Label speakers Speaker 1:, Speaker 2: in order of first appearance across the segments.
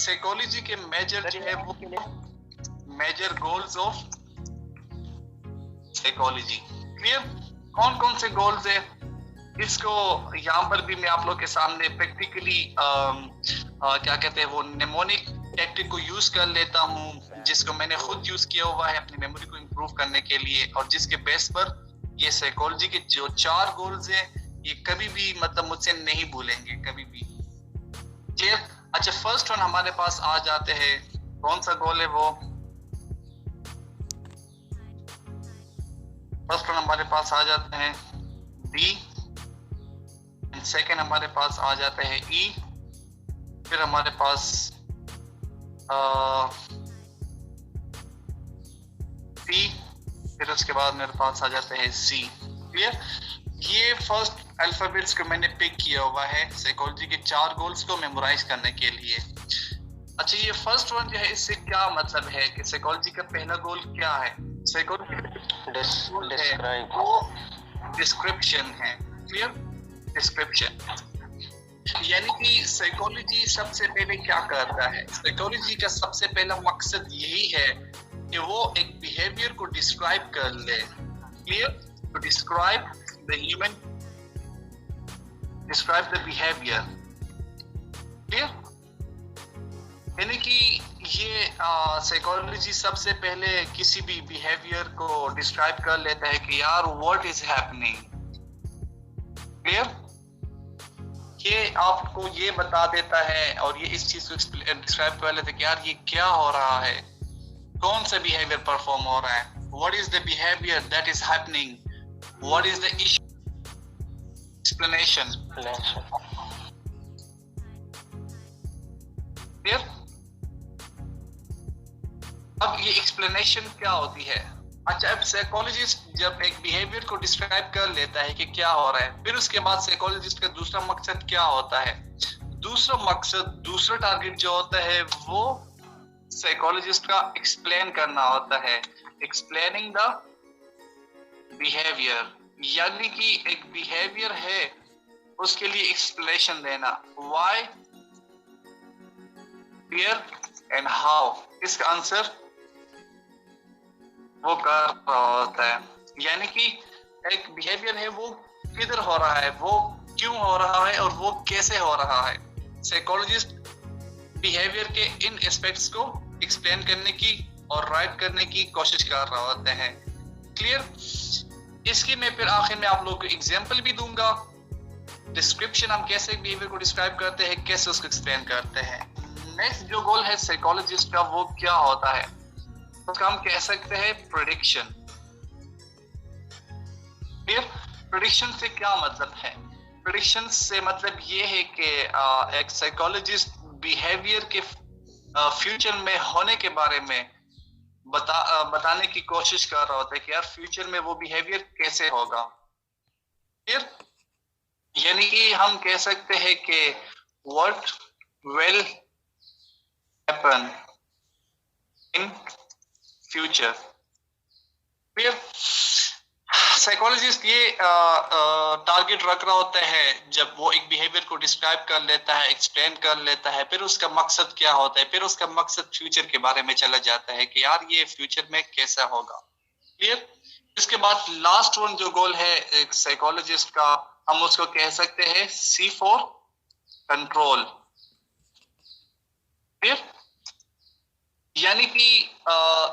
Speaker 1: Psychology के major जो है वो major goals of psychology. Clear? कौन कौन से गोल्स है इसको यहाँ पर भी मैं आप लोग के सामने प्रैक्टिकली क्या कहते हैं वो निमोनिक टैक्टिक को यूज कर लेता हूँ, जिसको मैंने खुद यूज किया हुआ है अपनी मेमोरी को इंप्रूव करने के लिए, और जिसके बेस पर ये साइकोलॉजी के जो 4 गोल्स हैं ये कभी भी मतलब मुझसे नहीं भूलेंगे कभी भी। अच्छा, फर्स्ट वन हमारे पास आ जाते हैं। कौन सा गोल है वो? फर्स्ट वन हमारे पास आ जाते हैं डी, सेकेंड हमारे पास आ जाते हैं ई, फिर हमारे पास सी, फिर उसके बाद मेरे पास आ जाते हैं सी। क्लियर? ये फर्स्ट अल्फाबेट्स को मैंने पिक किया हुआ है साइकोलॉजी के 4 गोल्स को मेमोराइज करने के लिए। अच्छा, ये फर्स्ट वन जो है इससे क्या मतलब है कि साइकोलॉजी का पहला गोल क्या है? साइकोलॉजी डिस्क्रिप्शन है। क्लियर? डिस्क्रिप्शन यानी कि साइकोलॉजी सबसे पहले क्या करता है? साइकोलॉजी का सबसे पहला मकसद यही है कि वो एक बिहेवियर को डिस्क्राइब कर ले। Clear? To describe the human, describe the behaviour. Clear? यानी कि ये साइकोलॉजी सबसे पहले किसी भी बिहेवियर को डिस्क्राइब कर लेता है कि यार व्हाट इज हैपनिंग। क्लियर? ये आपको ये बता देता है और ये इस चीज को डिस्क्राइब कर लेता है कि यार ये क्या हो रहा है, कौन सा बिहेवियर परफॉर्म हो रहा है, what is the behaviour that is happening, what is the issue, explanation. Clear? अब ये एक्सप्लेनेशन क्या होती है? अच्छा, अब साइकोलॉजिस्ट जब एक बिहेवियर को डिस्क्राइब कर लेता है कि क्या हो रहा है, फिर उसके बाद साइकोलॉजिस्ट का दूसरा मकसद क्या होता है? दूसरा मकसद, दूसरा टारगेट जो होता है वो साइकोलॉजिस्ट का एक्सप्लेन करना होता है, एक्सप्लेनिंग द बिहेवियर। यानी कि एक बिहेवियर है उसके लिए एक्सप्लेनेशन देना, व्हाई, वेयर एंड हाउ। इसका आंसर वो कर रहा होता है। यानी कि एक बिहेवियर है वो किधर हो रहा है, वो क्यों हो रहा है और वो कैसे हो रहा है। साइकोलॉजिस्ट बिहेवियर के इन एस्पेक्ट्स को एक्सप्लेन करने की और राइट करने की कोशिश कर रहा होता है। क्लियर? इसकी मैं फिर आखिर में आप लोगों को एग्जांपल भी दूंगा। डिस्क्रिप्शन, हम कैसे बिहेवियर को डिस्क्राइब करते हैं, कैसे उसको एक्सप्लेन करते हैं। नेक्स्ट जो गोल है साइकोलॉजिस्ट का वो क्या होता है? उसका हम कह सकते हैं प्रेडिक्शन। प्रेडिक्शन से क्या मतलब है? प्रेडिक्शन से मतलब ये है कि एक साइकोलॉजिस्ट बिहेवियर के फ्यूचर में होने के बारे में बताने की कोशिश कर रहा होता है कि यार फ्यूचर में वो बिहेवियर कैसे होगा। फिर यानी कि हम कह सकते हैं कि what will happen in future. फिर साइकोलॉजिस्ट ये टारगेट रख रहा होता है जब वो एक बिहेवियर को डिस्क्राइब कर लेता है, एक्सप्लेन कर लेता है, फिर उसका मकसद क्या होता है, फिर उसका मकसद फ्यूचर के बारे में चला जाता है कि यार ये फ्यूचर में कैसा होगा। क्लियर? इसके बाद लास्ट वन जो गोल है एक साइकोलॉजिस्ट का, हम उसको कह सकते हैं सी फॉर कंट्रोल। क्लियर? यानी कि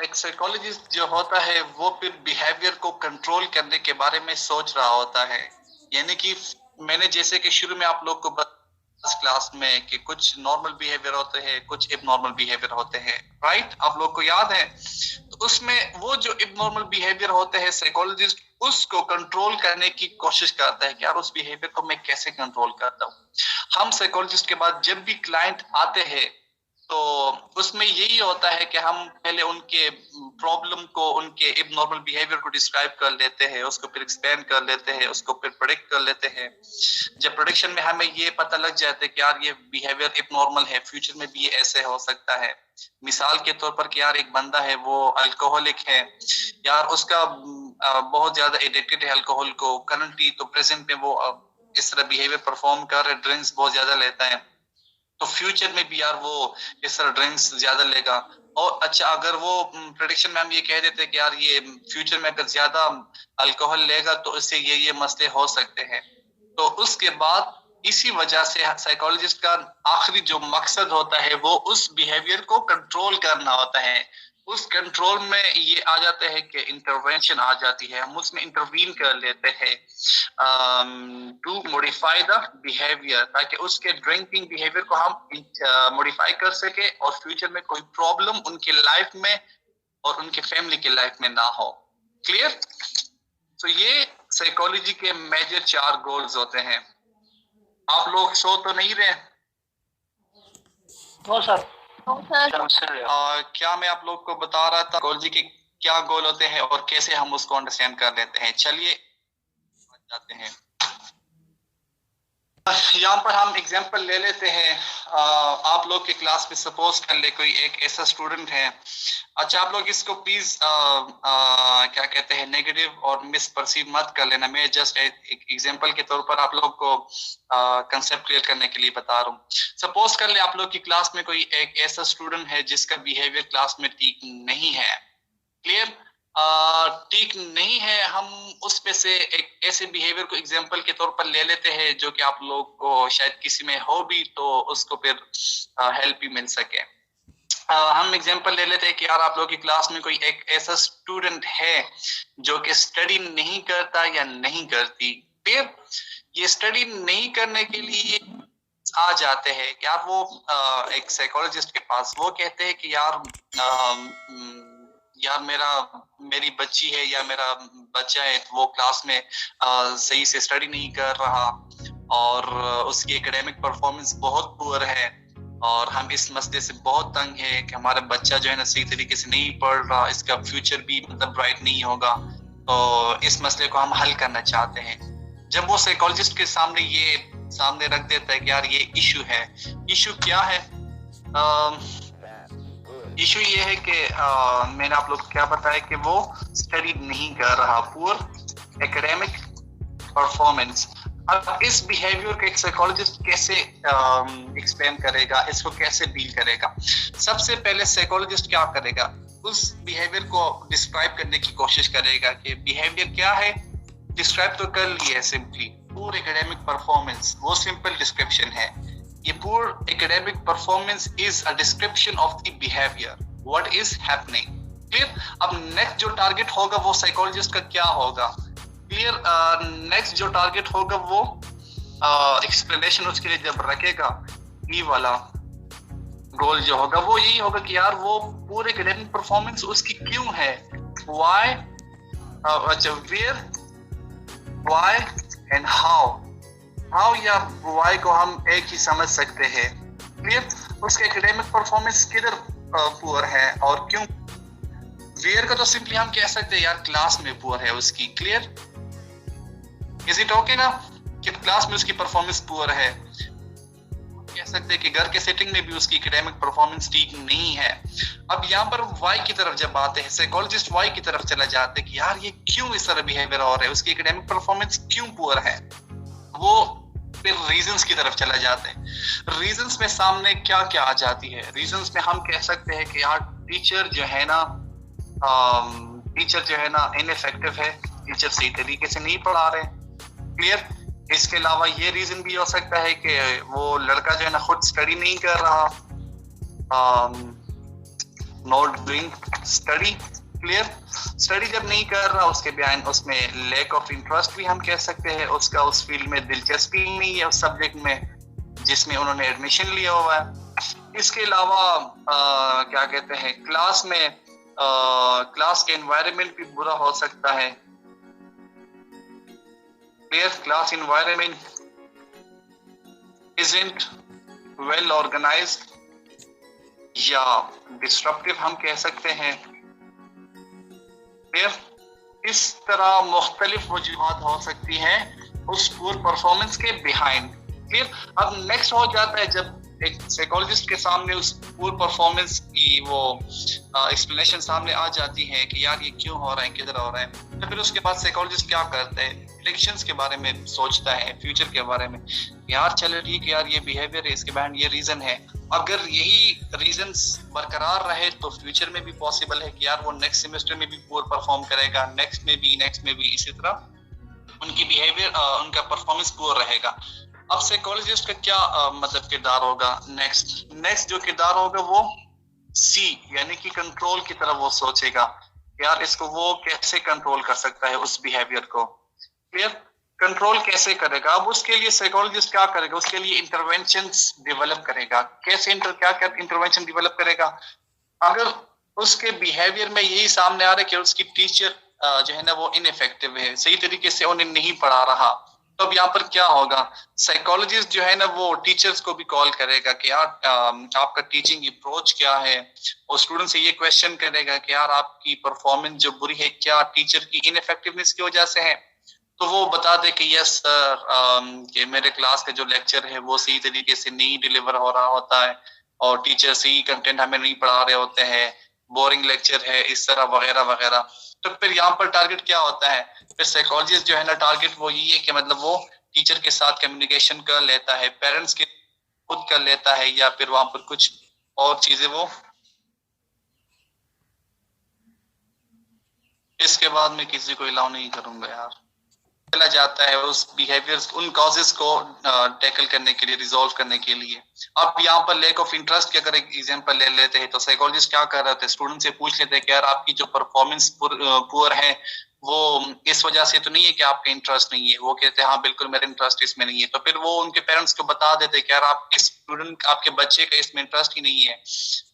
Speaker 1: एक साइकोलॉजिस्ट जो होता है वो फिर बिहेवियर को कंट्रोल करने के बारे में सोच रहा होता है। यानी कि मैंने जैसे कि शुरू में आप लोग को क्लास में कि कुछ नॉर्मल बिहेवियर होते हैं, कुछ इबनॉर्मल बिहेवियर होते हैं, राइट? आप लोग को याद है? तो उसमें वो जो इबनॉर्मल बिहेवियर होते हैं साइकोलॉजिस्ट उसको कंट्रोल करने की कोशिश करता है कि यार उस बिहेवियर को मैं कैसे कंट्रोल करता हूँ। हम साइकोलॉजिस्ट के बाद जब भी क्लाइंट आते हैं तो उसमें यही होता है कि हम पहले उनके प्रॉब्लम को, उनके इबनॉर्मल बिहेवियर को डिस्क्राइब कर लेते हैं, उसको फिर एक्सप्लेन कर लेते हैं, उसको फिर प्रेडिक्ट कर लेते हैं। जब प्रेडिक्शन में हमें ये पता लग जाता है कि यार ये बिहेवियर इबनॉर्मल है, फ्यूचर में भी ये ऐसे हो सकता है। मिसाल के तौर पर कि यार एक बंदा है वो अल्कोहलिक है, यार उसका बहुत ज्यादा एडिक्टेड है अल्कोहल को, करंटली तो प्रेजेंट में वो इस तरह बिहेवियर परफॉर्म कर रहे, ड्रिंक्स बहुत ज्यादा लेता है। तो फ्यूचर में भी यार वो इस तरह ड्रिंक्स ज्यादा लेगा। और अच्छा, अगर वो प्रेडिक्शन में हम ये कह देते कि यार ये फ्यूचर में अगर ज्यादा अल्कोहल लेगा तो इससे ये मसले हो सकते हैं, तो उसके बाद इसी वजह से साइकोलॉजिस्ट का आखिरी जो मकसद होता है वो उस बिहेवियर को कंट्रोल करना होता है। उस कंट्रोल में ये आ जाता है कि इंटरवेंशन आ जाती है, हम उसमें इंटरवीन कर लेते हैं टू मॉडिफाई द बिहेवियर, ताकि उसके ड्रिंकिंग बिहेवियर को हम मॉडिफाई कर सके और फ्यूचर में कोई प्रॉब्लम उनके लाइफ में और उनके फैमिली के लाइफ में ना हो। क्लियर? तो ये साइकोलॉजी के मेजर 4 गोल्स होते हैं। आप लोग सो तो नहीं रहे?
Speaker 2: No sir.
Speaker 1: क्या मैं आप लोग को बता रहा था साइकोलॉजी के क्या गोल होते हैं और कैसे हम उसको अंडरस्टैंड कर लेते हैं। चलिए जाते हैं। यहाँ पर हम एग्जांपल ले लेते हैं। आप लोग के क्लास में सपोज कर ले कोई एक ऐसा स्टूडेंट है। अच्छा, आप लोग इसको प्लीज क्या कहते हैं नेगेटिव और मिस परसीव मत कर लेना। मैं जस्ट एक एग्जांपल के तौर पर आप लोग को कंसेप्ट क्लियर करने के लिए बता रहा हूँ। सपोज कर ले आप लोग की क्लास में कोई एक ऐसा स्टूडेंट है जिसका बिहेवियर क्लास में ठीक नहीं है। क्लियर? ठीक नहीं है, हम उस पे से एक ऐसे बिहेवियर को एग्जांपल के तौर पर ले लेते हैं जो कि आप लोग को शायद किसी में हो भी तो उसको फिर हेल्प भी मिल सके। हम एग्जांपल ले लेते हैं कि यार आप लोग की क्लास में कोई एक ऐसा स्टूडेंट है जो कि स्टडी नहीं करता या नहीं करती। फिर ये स्टडी नहीं करने के लिए आ जाते हैं कि यार वो एक साइकोलॉजिस्ट के पास, वो कहते हैं कि यार मेरी बच्ची है या मेरा बच्चा है, वो क्लास में सही से स्टडी नहीं कर रहा और उसकी एकेडमिक परफॉर्मेंस बहुत पुअर है और हम इस मसले से बहुत तंग है कि हमारा बच्चा जो है ना सही तरीके से नहीं पढ़ रहा, इसका फ्यूचर भी मतलब ब्राइट नहीं होगा। तो इस मसले को हम हल करना चाहते हैं। जब वो साइकोलॉजिस्ट के सामने रख देता है कि यार ये इशू है। इशू क्या है? इशू ये है कि मैंने आप लोग को क्या बताया कि वो स्टडी नहीं कर रहा, पुअर एकेडमिक परफॉर्मेंस। अब इस बिहेवियर को एक साइकोलॉजिस्ट कैसे एक्सप्लेन करेगा, इसको कैसे डील करेगा? सबसे पहले साइकोलॉजिस्ट क्या करेगा, उस बिहेवियर को डिस्क्राइब करने की कोशिश करेगा कि बिहेवियर क्या है। डिस्क्राइब तो कर लिया है सिंपली, पुअर एकेडमिक परफॉर्मेंस, वो सिंपल डिस्क्रिप्शन है। ये poor academic performance is a description of the behaviour, what is happening. Clear? अब नेक्स्ट जो टारगेट होगा वो साइकोलॉजिस्ट का क्या होगा? क्लियर? नेक्स्ट जो टारगेट होगा वो एक्सप्लेनेशन उसके लिए जब रखेगा, ये वाला गोल जो होगा वो यही होगा कि यार वो पूरे एकेडमिक परफॉर्मेंस उसकी क्यों है, व्हाई, अच्छा वेयर, व्हाई एंड हाउ या व्हाई को हम एक ही समझ सकते हैं। क्लियर? उसके एकेडमिक परफॉर्मेंस किधर पुअर है और क्यों। वेयर का तो सिंपली हम कह सकते हैं यार क्लास में पुअर है उसकी। क्लियर? इज इट ओके ना कि क्लास में उसकी परफॉर्मेंस पुअर है। कह सकते हैं कि घर के सेटिंग में भी उसकी एकेडमिक परफॉर्मेंस ठीक नहीं है। अब यहाँ पर वाई की तरफ जब आते हैं, साइकोलॉजिस्ट वाई की तरफ चला जाते हैं कि यार ये क्यों इस तरह बिहेवियर हो रहा है, उसकी एकेडमिक परफॉर्मेंस क्यों पुअर है। वो फिर रीजंस की तरफ चला जाते हैं। रीजंस में सामने क्या क्या आ जाती है? रीजंस में हम कह सकते हैं कि यार टीचर जो है ना इनइफेक्टिव है, टीचर सही तरीके से नहीं पढ़ा रहे। क्लियर? इसके अलावा ये रीजन भी हो सकता है कि वो लड़का जो है ना खुद स्टडी नहीं कर रहा, not doing study. Clear? Study जब नहीं कर रहा उसके बयान उसमें लैक ऑफ इंटरेस्ट भी हम कह सकते हैं, उसका उस फील्ड में दिलचस्पी नहीं है उस सब्जेक्ट में जिसमें उन्होंने एडमिशन लिया हुआ है। इसके अलावा क्या कहते हैं क्लास में क्लास के एनवायरनमेंट भी बुरा हो सकता है। Clear? Class environment isn't well organised या डिस्ट्रप्टिव हम कह सकते हैं। क्लियर? इस तरह मुख्तलिफ वजूहात हो सकती हैं उस पूर परफॉर्मेंस के बिहाइंड। क्लियर? अब नेक्स्ट हो जाता है जब एक साइकोलॉजिस्ट के सामने उस पूर परफॉर्मेंस की वो एक्सप्लेनेशन सामने आ जाती है कि यार ये क्यों हो रहा है, किधर हो रहा है, तो फिर उसके बाद साइकोलॉजिस्ट क्या करता है, प्रेडिक्शंस के बारे में सोचता है, फ्यूचर के बारे में। यार चलो ठीक है यार, ये बिहेवियर है, इसके बाद ये रीजन है, अगर यही रीजंस बरकरार रहे तो फ्यूचर में भी पॉसिबल है कि यार वो नेक्स्ट सेमेस्टर में भी पूर परफॉर्म करेगा, नेक्स्ट में भी इसी तरह उनकी बिहेवियर, उनका परफॉर्मेंस पुअर रहेगा। अब साइकोलॉजिस्ट का क्या मतलब किरदार होगा, नेक्स्ट जो किरदार होगा वो सी यानी कि कंट्रोल की तरफ वो सोचेगा, यार इसको वो कैसे कंट्रोल कर सकता है उस बिहेवियर को। क्लियर? कंट्रोल कैसे करेगा? अब उसके लिए साइकोलॉजिस्ट क्या करेगा, उसके लिए इंटरवेंशंस डेवलप करेगा। कैसे क्या इंटरवेंशन डेवलप करेगा? अगर उसके बिहेवियर में यही सामने आ रहा है कि उसकी टीचर जो है ना वो इनइफेक्टिव है, सही तरीके से उन्हें नहीं पढ़ा रहा, तो अब यहाँ पर क्या होगा, साइकोलॉजिस्ट जो है ना वो टीचर्स को भी कॉल करेगा कि यार आपका टीचिंग अप्रोच क्या है, और स्टूडेंट से ये क्वेश्चन करेगा कि यार आपकी परफॉर्मेंस जो बुरी है क्या टीचर की इनइफेक्टिवनेस की वजह से है। तो वो बता दे कि यस सर, कि मेरे क्लास का जो लेक्चर है वो सही तरीके से नहीं डिलीवर हो रहा होता है, और टीचर सही कंटेंट हमें नहीं पढ़ा रहे होते हैं, बोरिंग लेक्चर है, इस तरह वगैरह वगैरह। तो फिर यहाँ पर टारगेट क्या होता है, फिर साइकोलॉजिस्ट जो है ना टारगेट वो यही है कि मतलब वो टीचर के साथ कम्युनिकेशन कर लेता है, पेरेंट्स के खुद कर लेता है, या फिर वहां पर कुछ और चीजें वो इसके बाद में किसी को अलाउ नहीं करूंगा यार, चला जाता है उस बिहेवियर्स, उन कॉजेस को टैकल करने के लिए, रिजॉल्व करने के लिए। अब यहाँ पर लैक ऑफ इंटरेस्ट की अगर एक एग्जांपल ले लेते हैं, तो साइकोलॉजिस्ट क्या कर रहे थे, स्टूडेंट से पूछ लेते हैं कि यार आपकी जो परफॉर्मेंस पुअर है वो इस वजह से तो नहीं है कि आपका इंटरेस्ट नहीं है, वो कहते हैं हाँ बिल्कुल मेरा इंटरेस्ट इसमें नहीं है, तो फिर वो उनके पेरेंट्स को बता देते कि यार आपके स्टूडेंट, आपके बच्चे का इसमें इंटरेस्ट ही नहीं है,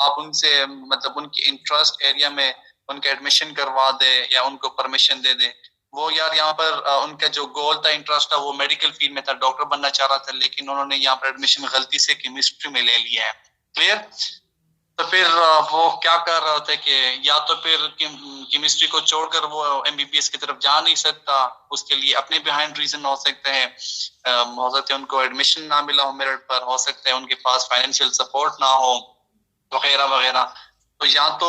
Speaker 1: आप उनसे मतलब उनके इंटरेस्ट एरिया में उनका एडमिशन करवा दे या उनको परमिशन दे दे। वो यार यहाँ पर उनका जो गोल था, इंटरेस्ट था, वो मेडिकल फील्ड में था, डॉक्टर बनना चाह रहा था, लेकिन उन्होंने यहाँ पर एडमिशन गलती से केमिस्ट्री में ले लिया है। क्लियर? तो फिर वो क्या कर रहे होते कि या तो फिर केमिस्ट्री को छोड़कर वो एमबीबीएस की तरफ जा नहीं सकता, उसके लिए अपने बिहाइंड रीजन हो सकते हैं, हो सकता है उनको एडमिशन ना मिला हो मेरिट पर, हो सकता है उनके पास फाइनेंशियल सपोर्ट ना हो, वगैरह वगैरह। तो या तो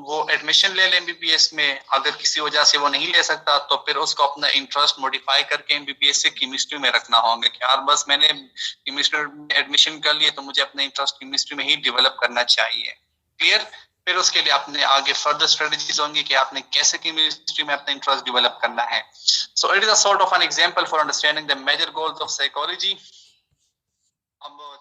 Speaker 1: वो एडमिशन ले ले एमबीबीएस में, अगर किसी वजह से वो नहीं ले सकता तो फिर उसको अपना इंटरेस्ट मॉडिफाई करके एमबीबीएस से केमिस्ट्री में रखना होगा कि यार बस मैंने केमिस्ट्री में एडमिशन कर लिया तो मुझे अपना इंटरेस्ट केमिस्ट्री में ही डेवलप करना चाहिए। क्लियर? फिर उसके लिए अपने आगे फर्दर स्ट्रेटजीज होंगी कि आपने कैसे केमिस्ट्री में अपना इंटरेस्ट डेवलप करना है। So it is a sort of an example for understanding the major goals of psychology. अब